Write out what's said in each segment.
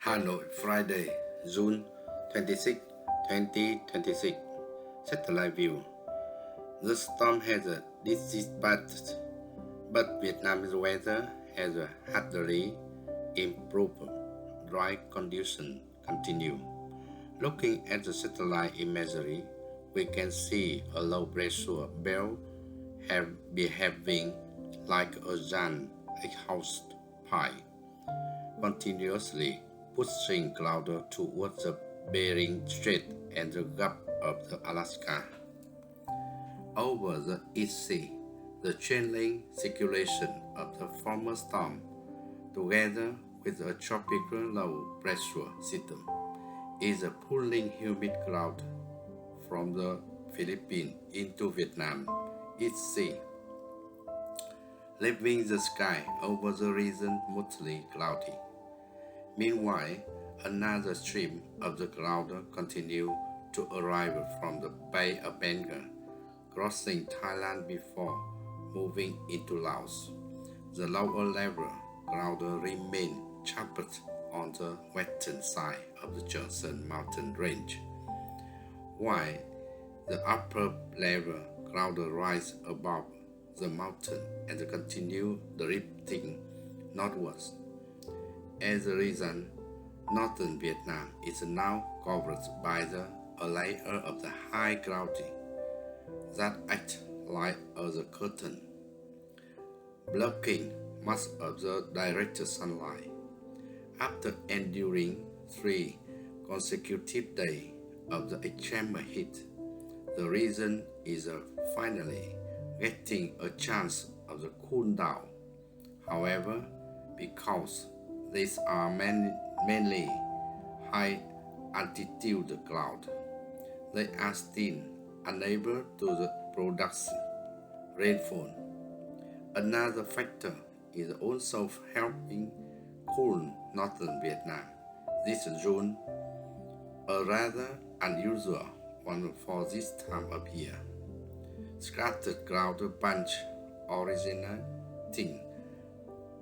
Hanoi, Friday, June 26, 2026. Satellite view. The storm has dissipated, but Vietnam's weather has hardly improved. Dry conditions continue. Looking at the satellite imagery, we can see a low pressure belt behaving like a giant exhaust pipe, continuously pushing clouds towards the Bering Strait and the Gulf of Alaska. Over the East Sea, the channeling circulation of the former storm, together with a tropical low pressure system, is pulling humid cloud from the Philippines into Vietnam East Sea, leaving the sky over the region mostly cloudy. Meanwhile, another stream of the cloud continues to arrive from the Bay of Bengal, crossing Thailand before moving into Laos. The lower level cloud remain trapped on the western side of the Johnson Mountain Range, while the upper level cloud rise above the mountain and continue drifting northwards. As a result, northern Vietnam is now covered by a layer of the high cloudy that act like a curtain, blocking much of the direct sunlight. After enduring 3 consecutive days of the extreme heat, the region is finally getting a chance of the cool down. However, because these are mainly high altitude clouds, they are still unable to produce rainfall. Another factor is also helping cool northern Vietnam. This June, a rather unusual one for this time of year. Scattered cloud bunch originating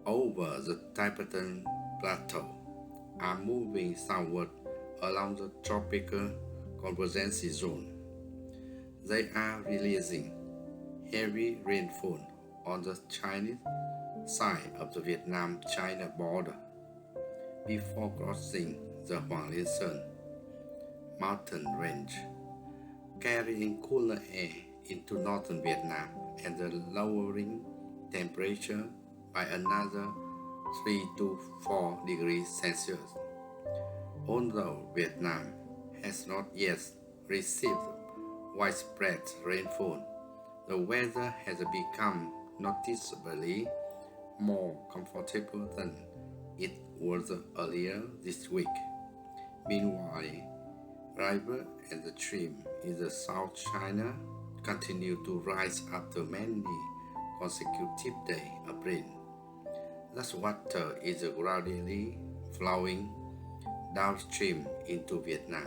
over the Tibetan Plateau are moving southward along the tropical convergence zone. They are releasing heavy rainfall on the Chinese side of the Vietnam-China border before crossing the Hoàng Liên Sơn mountain range, carrying cooler air into northern Vietnam and lowering temperature by another 3 to 4 degrees Celsius. Although Vietnam has not yet received widespread rainfall, the weather has become noticeably more comfortable than it was earlier this week. Meanwhile, river and the stream in the South China continue to rise after many consecutive days of rain. Thus, water is gradually flowing downstream into Vietnam,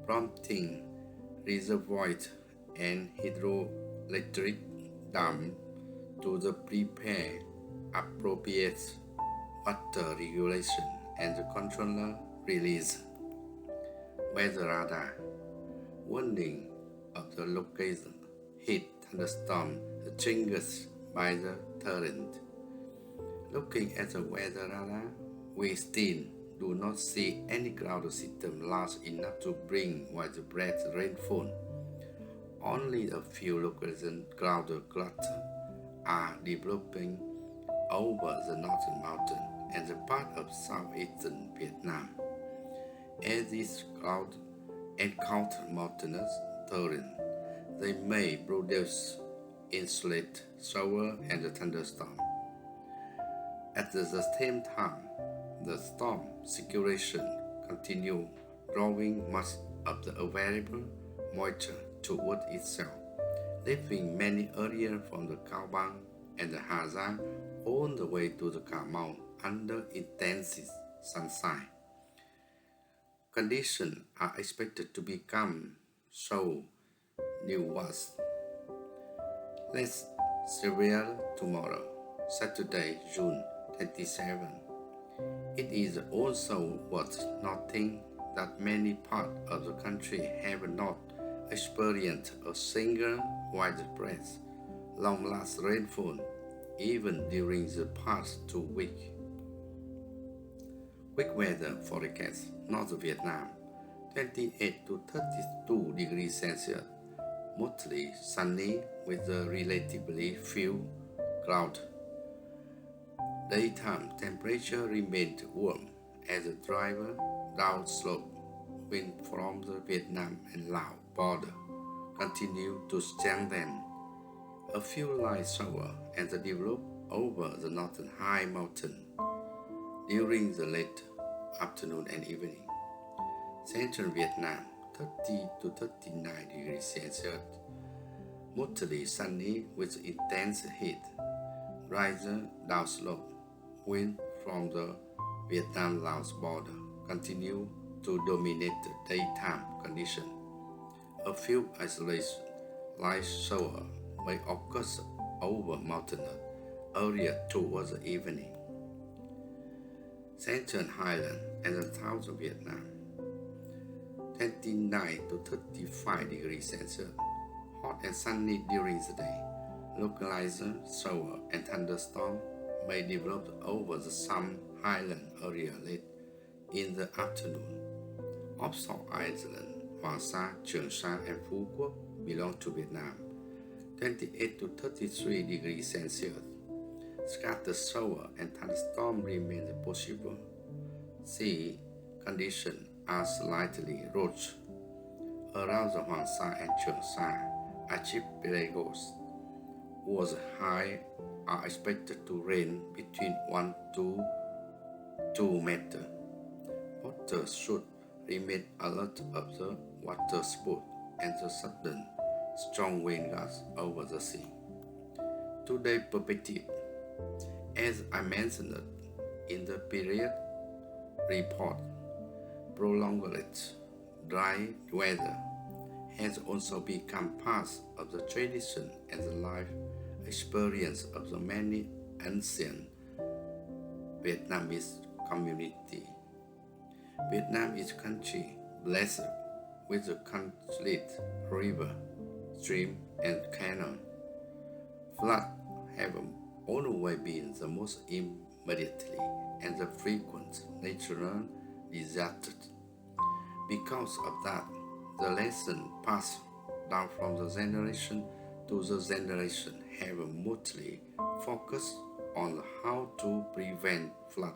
prompting reservoirs and hydroelectric dams to prepare appropriate water regulation and controller release. Weather radar warning of the location heat thunderstorm triggered by the current. Looking at the weather radar, we still do not see any cloud system large enough to bring widespread rainfall. Only a few local cloud clusters are developing over the northern mountain and the part of southeastern Vietnam. As these clouds encounter mountainous terrain, they may produce insulate shower and thunderstorm. At the same time, the storm circulation continues drawing much of the available moisture toward itself, leaving many areas from the Cao Bang and the Hà Giang all the way to the Cà Mau under intense sunshine. Conditions are expected to become so new worse less severe tomorrow, Saturday, June 27. It is also worth noting that many parts of the country have not experienced a single widespread, long-lasting rainfall even during the past 2 weeks. Quick weather forecast: North Vietnam, 28 to 32 degrees Celsius, mostly sunny with a relatively few clouds. Daytime temperature remained warm as a driver downslope wind from the Vietnam and Laos border continued to strengthen. A few light showers and developed over the northern high mountain during the late afternoon and evening. Central Vietnam, 30 to 39 degrees Celsius, mostly sunny with intense heat. Riser downslope wind from the Vietnam-Laos border continue to dominate the daytime condition. A few isolated light showers may occur over mountainous areas towards the evening. Central Highland and the south of Vietnam, 29 to 35 degrees Celsius, hot and sunny during the day. Localized shower and thunderstorm may develop over some highland area late in the afternoon. Offshore islands Hoàng Sa, Trường Sa, and Phu Quoc belong to Vietnam, 28 to 33 degrees Celsius. Scattered shower and thunderstorm remain possible. Sea conditions are slightly rough around the Hoàng Sa and Trường Sa archipelagos. Was high are expected to rain between 1 to 2 meters. Water should remain alert of the water sport and the sudden strong wind gusts over the sea. Today perspective. As I mentioned in the period report, prolonged dry weather has also become part of the tradition and the life experience of the many ancient Vietnamese community. Vietnam is a country blessed with a complete river, stream, and canal. Floods have always been the most immediately and the frequent natural disaster. Because of that, the lesson passed down from the generation to the generation have mostly focused on how to prevent flood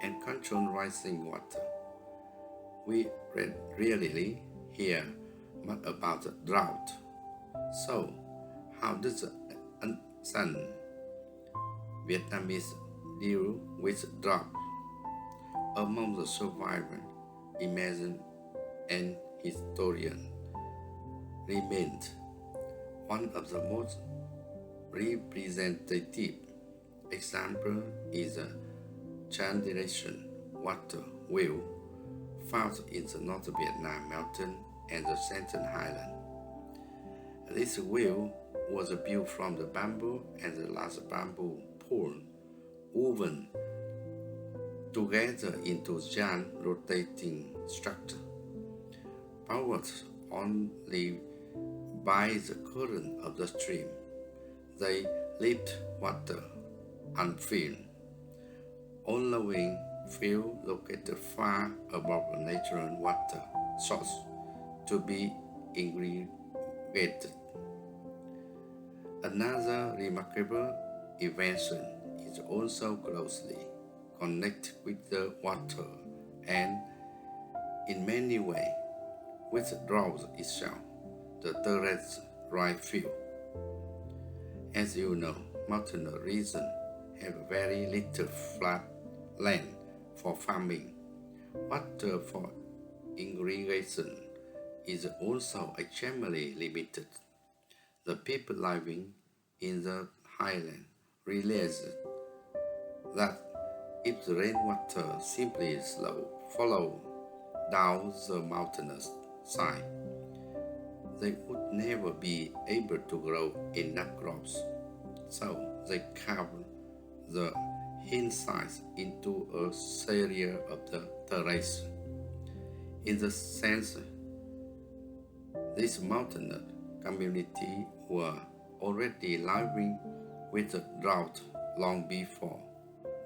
and control rising water. We rarely hear much about the drought. So, how does the ancient Vietnamese deal with drought? Among the survivors, imagine and historian remained one of the most representative example is a generation water wheel found in the North Vietnam mountain and the Central Highland. This wheel was built from the bamboo and the large bamboo pole woven together into giant rotating structure. Powered only by the current of the stream, they lift water unfilled, allowing fields located far above the natural water source to be irrigated. Another remarkable invention is also closely connected with the water and, in many ways, with the drought itself, the terrace rice field. As you know, mountainous regions have very little flat land for farming. Water for irrigation is also extremely limited. The people living in the highland realize that if the rainwater simply follow down the mountainous side, they would never be able to grow enough crops. So they carve the insights into a area of the terrace. In the sense, this mountain community were already living with the drought long before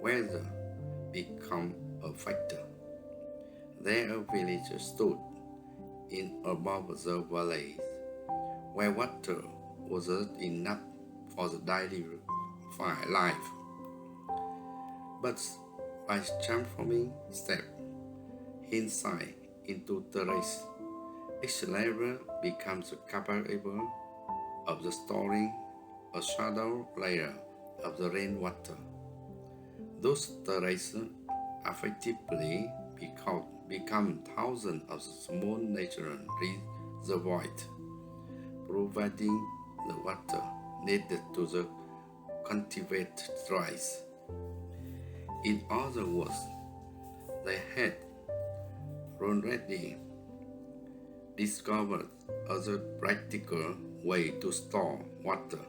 weather became a factor. Their village stood in above the valleys, where water was enough for the daily life. But by transforming step inside into terrace, each layer becomes capable of the storing a shadow layer of the rainwater. Those terraces effectively become thousands of small natural reservoirs, providing the water needed to the cultivated rice. In other words, they had already discovered other practical way to store water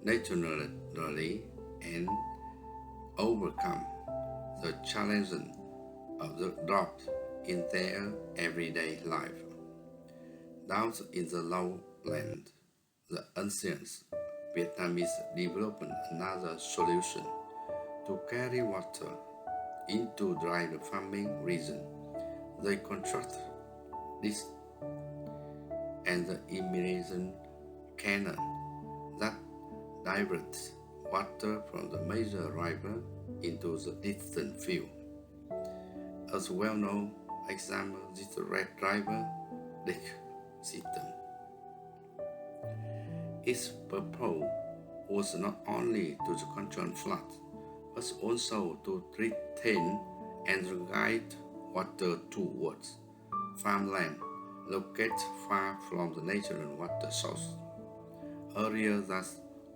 naturally and overcome the challenges of the drought in their everyday life. Down in the lowland, the ancient Vietnamese developed another solution to carry water into dry farming region. They construct this and the immersion canal that diverts water from the major river into the distant field. As well-known example is the Red River Day67. Its purpose was not only to control floods, but also to retain and guide water towards farmland located far from the natural water source, areas that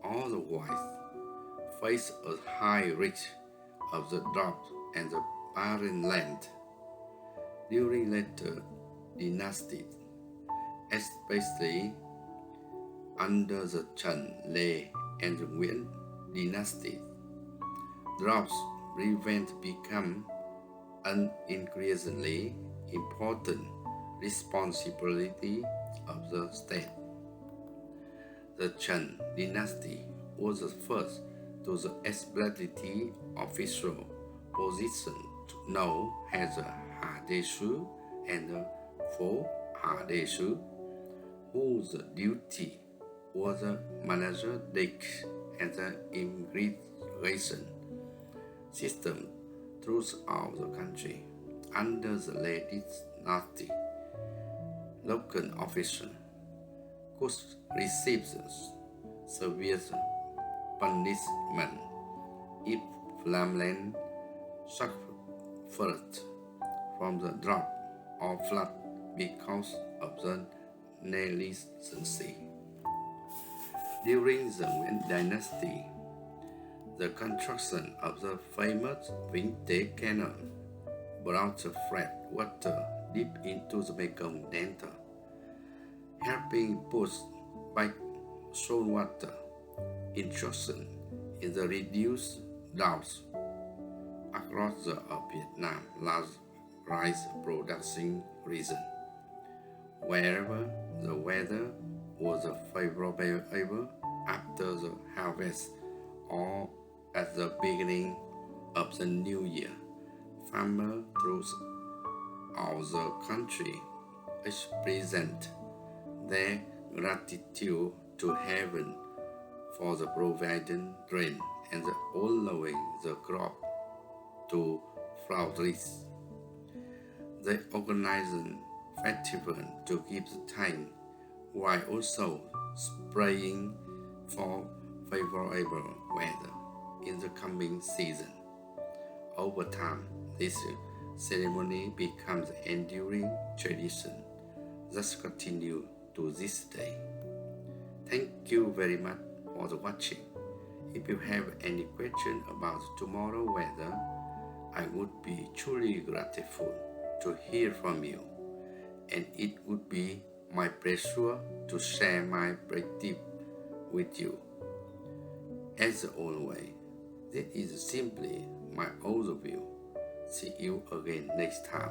otherwise face a high risk of the drought and the barren land. During later dynasties, especially under the Trần, Lê, and Nguyễn dynasties, drought prevention became an increasingly important responsibility of the state. The Trần dynasty was the first to the establish official position known as the Hà Đế Sứ and the Phó Hà Đế Sứ, whose duty was to manage dikes and the irrigation system throughout the country. Under the Lê dynasty, local officials could receive severe punishment if farmland suffered from the drought or flood because of the negligence. During the Nguyễn dynasty, the construction of the famous Vĩnh Tế Canal brought the fresh water deep into the Mekong Delta, helping push back saltwater intrusion in the reduced droughts across the Vietnam large rice production region. Wherever the weather was favorable after the harvest or at the beginning of the new year, farmers throughout the country expressed their gratitude to heaven for the providing rain and allowing the crop to flourish. They organized festivals to keep the time while also praying for favorable weather in the coming season. Over time, this ceremony becomes an enduring tradition that continues to this day. Thank you very much for watching. If you have any question about tomorrow weather, I would be truly grateful to hear from you, and it would be my pleasure to share my perspective with you. As always, this is simply my overview. See you again next time.